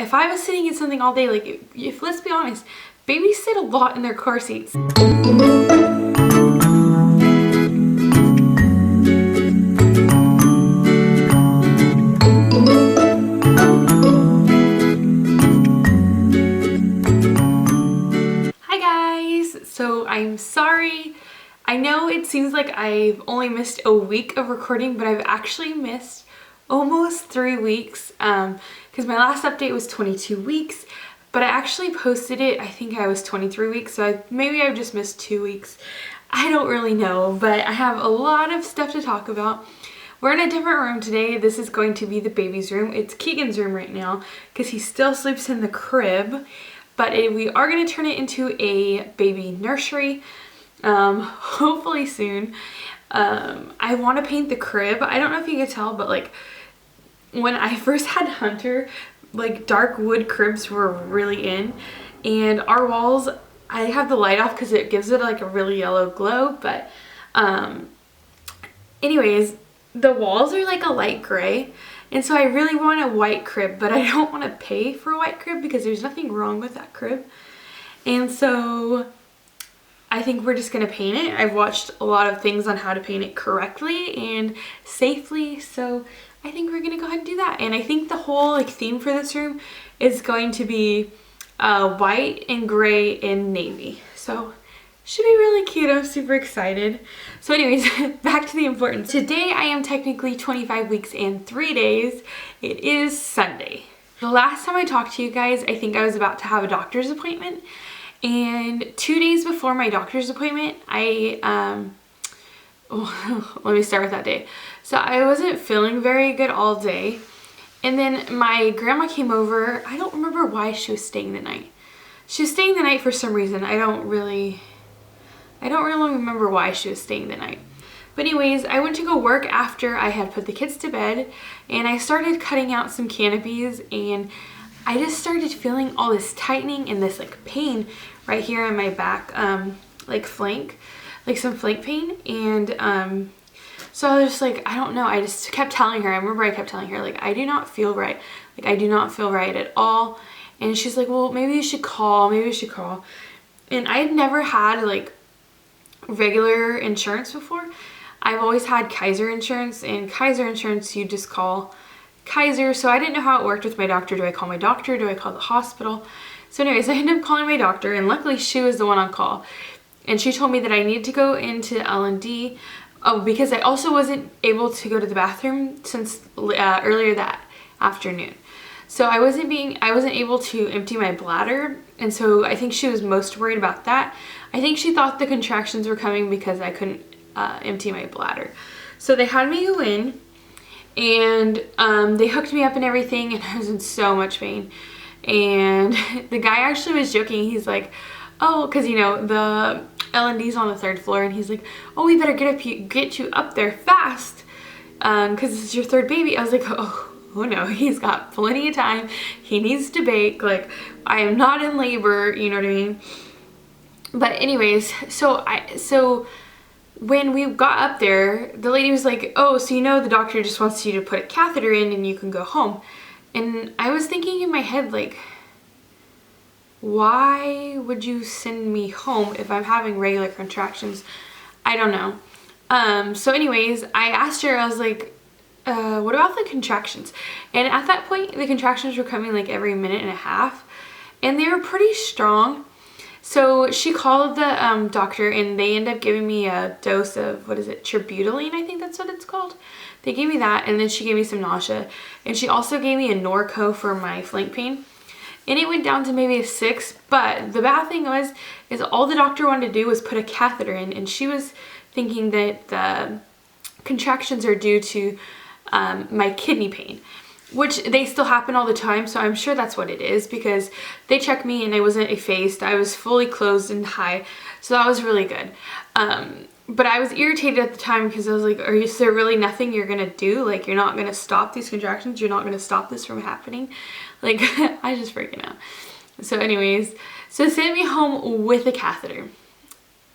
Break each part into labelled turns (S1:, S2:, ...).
S1: if I was sitting in something all day, like if let's be honest, babies sit a lot in their car seats. Hi guys, so I'm sorry. I know it seems like I've only missed a week of recording, but I've actually missed almost 3 weeks because my last update was 22 weeks, but I actually posted it, I think I was 23 weeks, so maybe I've just missed 2 weeks. I don't really know, but I have a lot of stuff to talk about. We're in a different room today. This is going to be the baby's room. It's Keegan's room right now because he still sleeps in the crib, but we are going to turn it into a baby nursery. Hopefully soon. I want to paint the crib. I don't know if you can tell, but like when I first had Hunter, like dark wood cribs were really in, and our walls, I have the light off because it gives it like a really yellow glow, but anyways, the walls are like a light gray, and so I really want a white crib, but I don't want to pay for a white crib because there's nothing wrong with that crib. And so I think we're just going to paint it. I've watched a lot of things on how to paint it correctly and safely, so I think we're going to go ahead and do that. And I think the whole like theme for this room is going to be white and gray and navy. So should be really cute. I'm super excited. So anyways, back to the importance. Today I am technically 25 weeks and 3 days. It is Sunday. The last time I talked to you guys, I think I was about to have a doctor's appointment. And 2 days before my doctor's appointment, let me start with that day. So I wasn't feeling very good all day. And then my grandma came over. I don't remember why she was staying the night. She was staying the night for some reason. I don't really remember why she was staying the night. But anyways, I went to go work after I had put the kids to bed, and I started cutting out some canopies, and I just started feeling all this tightening and this like pain right here in my back, like flank, like some flank pain. And so I was just like, I don't know. I just kept telling her, I remember I kept telling her, like, I do not feel right. Like, I do not feel right at all. And she's like, well, maybe you should call. Maybe you should call. And I had never had like regular insurance before. I've always had Kaiser insurance, and Kaiser insurance, you just call Kaiser. So I didn't know how it worked with my doctor. Do I call my doctor? Do I call the hospital? So anyways, I ended up calling my doctor, and luckily she was the one on call. And she told me that I needed to go into L&D because I also wasn't able to go to the bathroom since earlier that afternoon. So I wasn't able to empty my bladder, and so I think she was most worried about that. I think she thought the contractions were coming because I couldn't empty my bladder. So they had me go in, and they hooked me up and everything, and I was in so much pain. And the guy actually was joking. He's like, oh, because you know the L&D's on the 3rd floor, and he's like, oh, we better get you up there fast because this is your 3rd baby. I was like, oh no, he's got plenty of time. He needs to bake. Like, I am not in labor, you know what I mean? But anyways, so when we got up there, the lady was like, oh, so you know the doctor just wants you to put a catheter in and you can go home. And I was thinking in my head, like, why would you send me home if I'm having regular contractions? I don't know. So anyways, I asked her, I was like, what about the contractions? And at that point, the contractions were coming like every minute and a half, and they were pretty strong. So she called the doctor, and they ended up giving me a dose of, what is it, Tributaline, I think that's what it's called. They gave me that, and then she gave me some nausea, and she also gave me a Norco for my flank pain, and it went down to maybe a 6. But the bad thing is all the doctor wanted to do was put a catheter in, and she was thinking that the contractions are due to my kidney pain, which they still happen all the time, so I'm sure that's what it is, because they checked me and I wasn't effaced. I was fully closed and high, so that was really good. But I was irritated at the time because I was like, is there really nothing you're gonna do? Like, you're not gonna stop these contractions? You're not gonna stop this from happening? Like, I just freaking out. So anyways, so send me home with a catheter.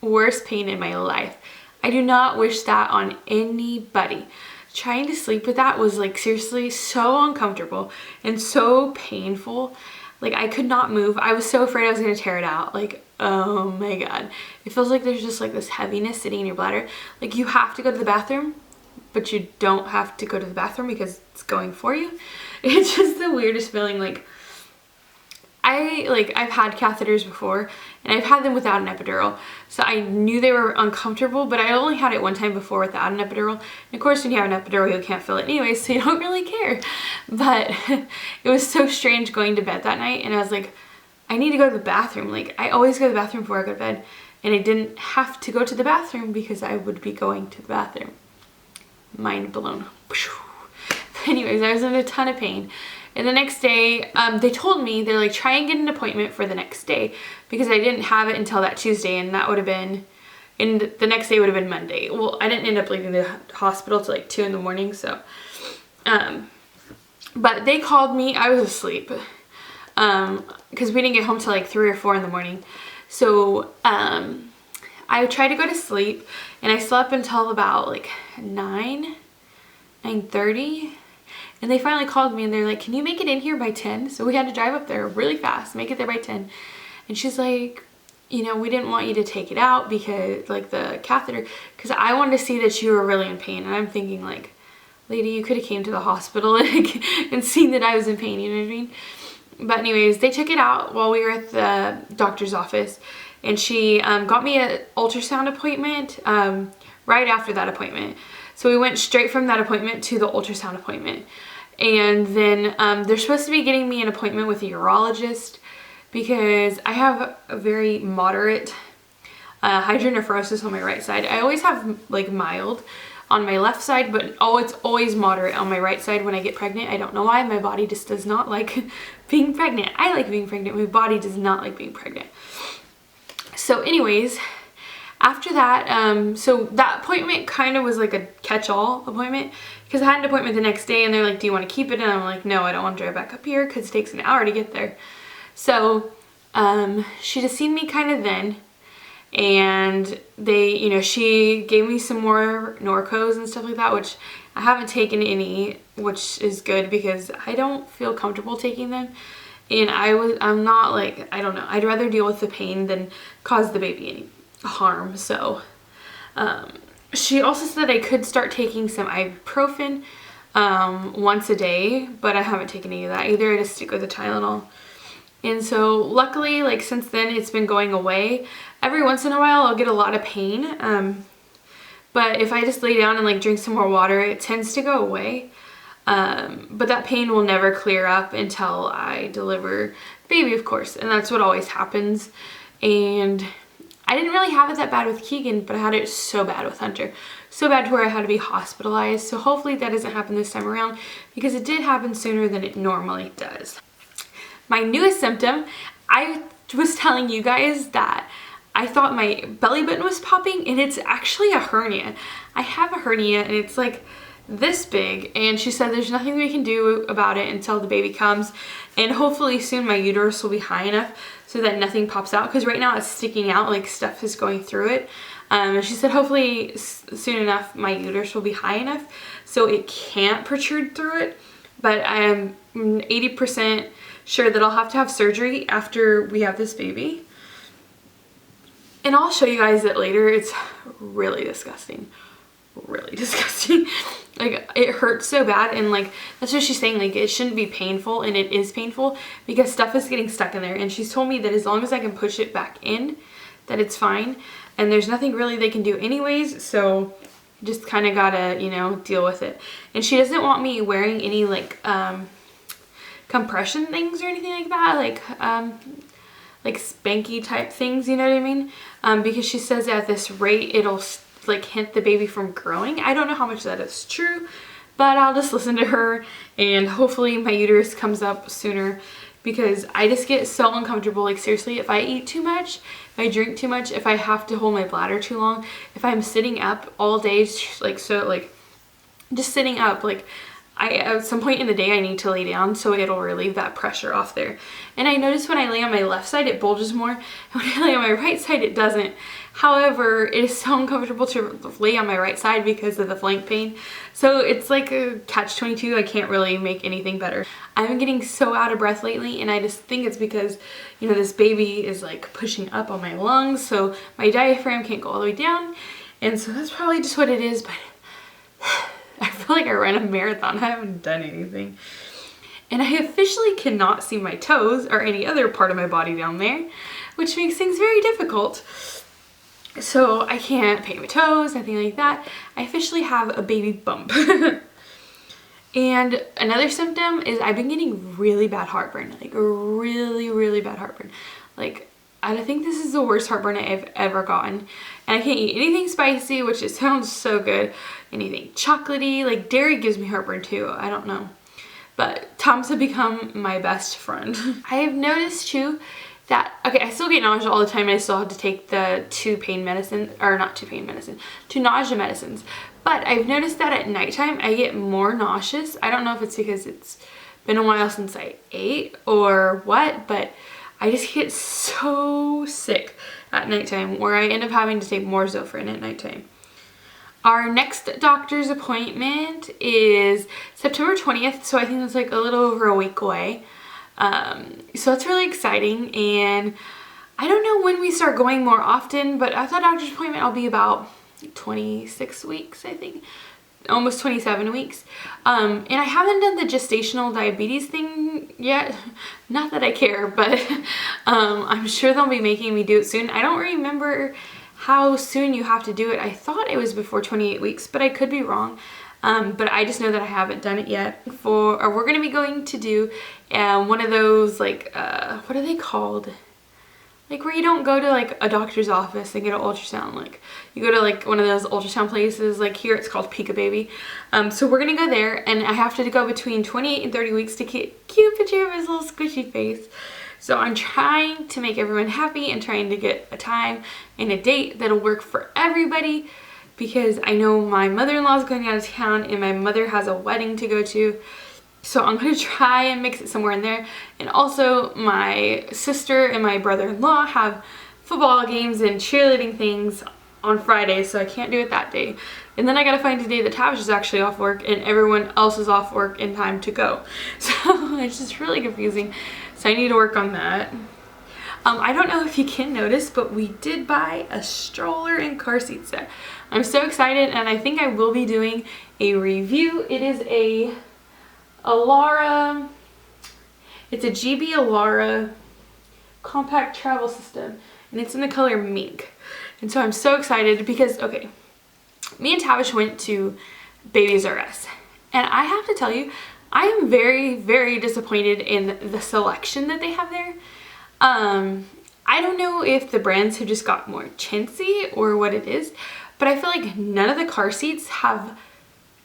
S1: Worst pain in my life. I do not wish that on anybody. trying to sleep with that was like seriously so uncomfortable and so painful. Like I could not move. I was so afraid I was gonna tear it out. Like, oh my God. It feels like there's just like this heaviness sitting in your bladder. Like you have to go to the bathroom, but you don't have to go to the bathroom because it's going for you. It's just the weirdest feeling. Like I've had catheters before and I've had them without an epidural, so I knew they were uncomfortable, but I only had it one time before without an epidural. And of course when you have an epidural you can't feel it anyway, so you don't really care. But it was so strange going to bed that night and I was like, I need to go to the bathroom. Like I always go to the bathroom before I go to bed, and I didn't have to go to the bathroom because I would be going to the bathroom. Mind blown. Anyways, I was in a ton of pain. And the next day, they told me, they're like, try and get an appointment for the next day, because I didn't have it until that Tuesday, and that would have been, and the next day would have been Monday. Well, I didn't end up leaving the hospital till like 2 in the morning, so, but they called me, I was asleep, because we didn't get home till like 3 or 4 in the morning. So, I tried to go to sleep, and I slept until about like 9:30. And they finally called me and they're like, can you make it in here by 10? So we had to drive up there really fast, make it there by 10. And she's like, you know, we didn't want you to take it out because, like, the catheter, because I wanted to see that you were really in pain. And I'm thinking, like, lady, you could have came to the hospital and seen that I was in pain, you know what I mean? But anyways, they took it out while we were at the doctor's office. And she got me an ultrasound appointment right after that appointment. So we went straight from that appointment to the ultrasound appointment. And then they're supposed to be getting me an appointment with a urologist because I have a very moderate hydronephrosis on my right side. I always have like mild on my left side, but it's always moderate on my right side when I get pregnant. I don't know why. My body just does not like being pregnant. I like being pregnant. My body does not like being pregnant. So anyways, after that, so that appointment kind of was like a catch-all appointment, because I had an appointment the next day and they're like, do you want to keep it? And I'm like, no, I don't want to drive back up here because it takes an hour to get there. So she just seen me kind of then, and they, you know, she gave me some more Norcos and stuff like that, which I haven't taken any, which is good because I don't feel comfortable taking them. And I'm not like, I don't know, I'd rather deal with the pain than cause the baby any harm. So she also said I could start taking some ibuprofen once a day, but I haven't taken any of that either. I just stick with the Tylenol. And so luckily, like, since then it's been going away. Every once in a while I'll get a lot of pain, but if I just lay down and like drink some more water, it tends to go away. But that pain will never clear up until I deliver the baby, of course, and that's what always happens. And I didn't really have it that bad with Keegan, but I had it so bad with Hunter. So bad to where I had to be hospitalized. So hopefully that doesn't happen this time around, because it did happen sooner than it normally does. My newest symptom, I was telling you guys that I thought my belly button was popping, and it's actually a hernia. I have a hernia and it's like this big, and she said there's nothing we can do about it until the baby comes, and hopefully soon my uterus will be high enough so that nothing pops out, because right now it's sticking out, like stuff is going through it. And she said hopefully soon enough my uterus will be high enough so it can't protrude through it, but I am 80% sure that I'll have to have surgery after we have this baby. And I'll show you guys it later. It's really disgusting. Really disgusting. Like, it hurts so bad, and like that's what she's saying, like it shouldn't be painful, and it is painful because stuff is getting stuck in there. And she's told me that as long as I can push it back in, that it's fine, and there's nothing really they can do anyways, so just kind of gotta, you know, deal with it. And she doesn't want me wearing any like compression things or anything like that, like spanky type things, you know what I mean? Because she says at this rate it'll like hint the baby from growing. I don't know how much that is true, but I'll just listen to her, and hopefully my uterus comes up sooner, because I just get so uncomfortable. Like seriously, if I eat too much, if I drink too much, if I have to hold my bladder too long, if I'm sitting up all day, like, so like just sitting up, like at some point in the day I need to lay down so it'll relieve that pressure off there. And I notice when I lay on my left side it bulges more, and when I lay on my right side it doesn't. However, it is so uncomfortable to lay on my right side because of the flank pain. So it's like a catch-22. I can't really make anything better. I've been getting so out of breath lately, and I just think it's because, you know, this baby is like pushing up on my lungs, so my diaphragm can't go all the way down. And so that's probably just what it is, but I feel like I ran a marathon. I haven't done anything. And I officially cannot see my toes or any other part of my body down there, which makes things very difficult. So I can't paint my toes, nothing like that. I officially have a baby bump. And another symptom is I've been getting really bad heartburn, like really bad heartburn. Like, I think this is the worst heartburn I've ever gotten. And I can't eat anything spicy, which it sounds so good. Anything chocolatey, like dairy gives me heartburn too, I don't know. But Tums have become my best friend. I have noticed too that, okay, I still get nausea all the time and I still have to take the two nausea medicines. But I've noticed that at nighttime I get more nauseous. I don't know if it's because it's been a while since I ate or what, but I just get so sick at nighttime where I end up having to take more Zofran at nighttime. Our next doctor's appointment is September 20th, so I think that's like a little over a week away. So that's really exciting, and I don't know when we start going more often, but at that doctor's appointment I'll be about 26 weeks, I think. Almost 27 weeks. And I haven't done the gestational diabetes thing yet. Not that I care, but I'm sure they'll be making me do it soon. I don't remember how soon you have to do it. I thought it was before 28 weeks, but I could be wrong. But I just know that I haven't done it yet. We're going to be going to do one of those, like, what are they called? Like where you don't go to like a doctor's office and get an ultrasound. Like you go to like one of those ultrasound places. Like here it's called Pika Baby. So we're going to go there, and I have to go between 28 and 30 weeks to get a cute picture of his little squishy face. So I'm trying to make everyone happy and trying to get a time and a date that'll work for everybody, because I know my mother-in-law is going out of town and my mother has a wedding to go to. So I'm going to try and mix it somewhere in there. And also my sister and my brother-in-law have football games and cheerleading things on Friday, so I can't do it that day. And then I gotta find a day that Tavish is actually off work and everyone else is off work in time to go. So it's just really confusing. So I need to work on that. I don't know if you can notice, but we did buy a stroller and car seat set. I'm so excited, and I think I will be doing a review. It is a ALARA, it's a GB ALARA compact travel system, and it's in the color mink. And so I'm so excited because, okay, me and Tavish went to Babies R Us, and I have to tell you, I am very disappointed in the selection that they have there. I don't know if the brands have just got more chintzy or what it is, but I feel like none of the car seats have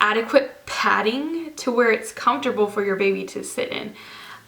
S1: adequate padding to where it's comfortable for your baby to sit in.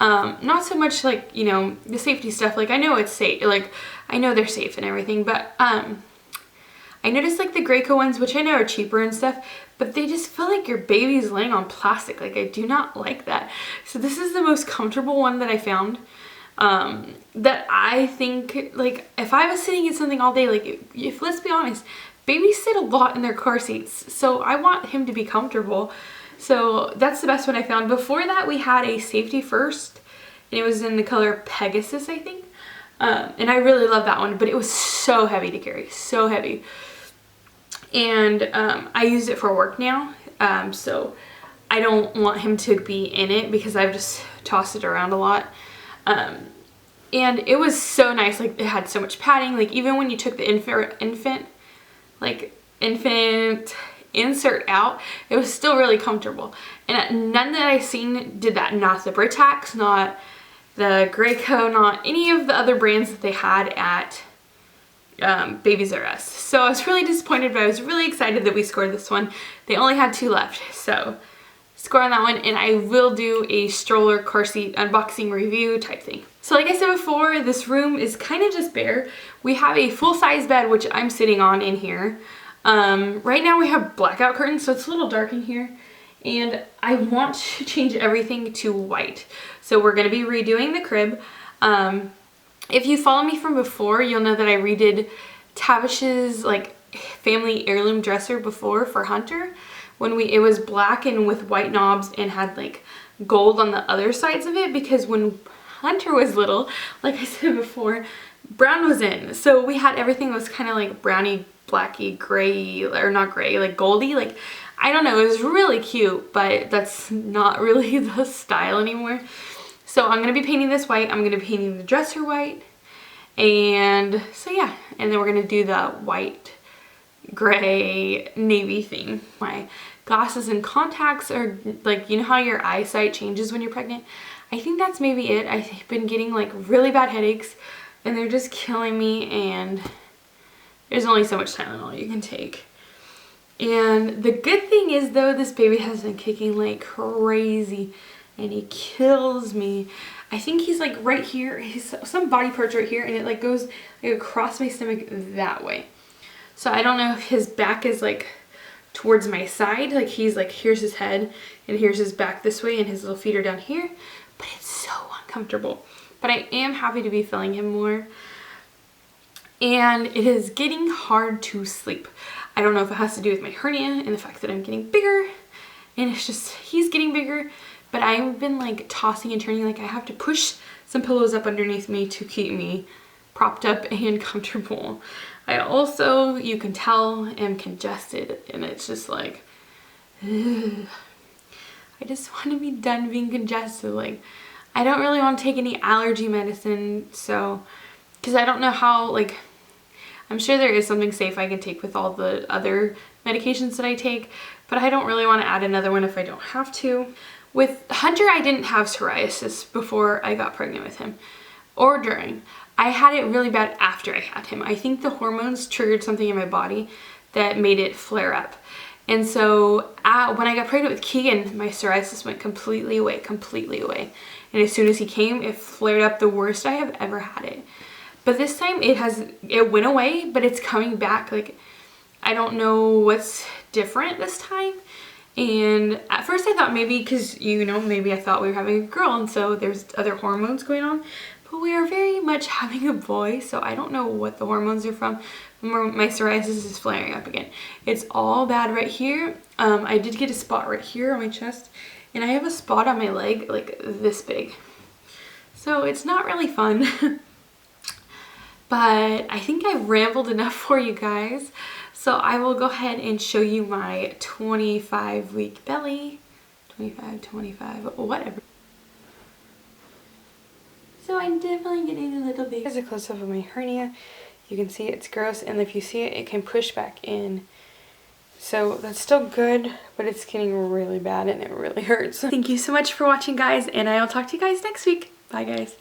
S1: Not so much like, you know, the safety stuff. Like I know it's safe, like I know they're safe and everything, but I noticed like the Graco ones, which I know are cheaper and stuff, but they just feel like your baby's laying on plastic. Like I do not like that. So this is the most comfortable one that I found. That I think, like if I was sitting in something all day, like if let's be honest, babies sit a lot in their car seats, so I want him to be comfortable. So that's the best one I found. Before that, we had a Safety First, and it was in the color Pegasus, I think. And I really love that one, but it was so heavy to carry, so heavy. And I use it for work now, so I don't want him to be in it because I've just tossed it around a lot. And it was so nice. Like it had so much padding. Like even when you took the infant insert out, it was still really comfortable. And none that I've seen did that. Not the Britax, not the Graco, not any of the other brands that they had at Babies R Us. So I was really disappointed, but I was really excited that we scored this one. They only had 2 left, so score on that one, and I will do a stroller car seat unboxing review type thing. So like I said before, this room is kind of just bare. We have a full-size bed, which I'm sitting on in here. Right now we have blackout curtains, so it's a little dark in here. and I want to change everything to white. So we're going to be redoing the crib. If you follow me from before, you'll know that I redid Tavish's like family heirloom dresser before for Hunter when it was black and with white knobs and had like gold on the other sides of it, because when Hunter was little, like I said before, brown was in. So we had everything was kind of like browny, blacky, gray, or not gray, like goldy, like I don't know, it was really cute, but that's not really the style anymore. So I'm going to be painting this white. I'm going to be painting the dresser white. And so yeah, and then we're going to do the white, gray, navy theme. My glasses and contacts are like, you know how your eyesight changes when you're pregnant? I think that's maybe it. I've been getting like really bad headaches and they're just killing me, and there's only so much Tylenol you can take. And the good thing is though, this baby has been kicking like crazy and he kills me. I think he's like right here, he's some body parts right here, and it like goes like across my stomach that way. So I don't know if his back is like towards my side, like he's like, here's his head and here's his back this way and his little feet are down here, but it's so uncomfortable. But I am happy to be filling him more. And it is getting hard to sleep. I don't know if it has to do with my hernia and the fact that I'm getting bigger, and it's just, he's getting bigger. But I've been like tossing and turning, like I have to push some pillows up underneath me to keep me propped up and comfortable. I also, you can tell, am congested, and it's just like, ugh. I just want to be done being congested. Like, I don't really want to take any allergy medicine, so, because I don't know how, like, I'm sure there is something safe I can take with all the other medications that I take, but I don't really want to add another one if I don't have to. With Hunter, I didn't have psoriasis before I got pregnant with him, or during. I had it really bad after I had him. I think the hormones triggered something in my body that made it flare up. And so when I got pregnant with Keegan, my psoriasis went completely away, completely away. And as soon as he came, it flared up the worst I have ever had it. But this time it went away, but it's coming back. Like, I don't know what's different this time. And at first I thought maybe, because, you know, maybe I thought we were having a girl and so there's other hormones going on. But we are very much having a boy, so I don't know what the hormones are from. My psoriasis is flaring up again. It's all bad right here. I did get a spot right here on my chest, and I have a spot on my leg like this big. So it's not really fun. But I think I've rambled enough for you guys. So I will go ahead and show you my 25-week belly. 25, whatever. So I'm definitely getting a little big. Here's a close-up of my hernia. You can see it's gross, and if you see it, it can push back in. So that's still good, but it's getting really bad and it really hurts. Thank you so much for watching, guys, and I'll talk to you guys next week. Bye, guys.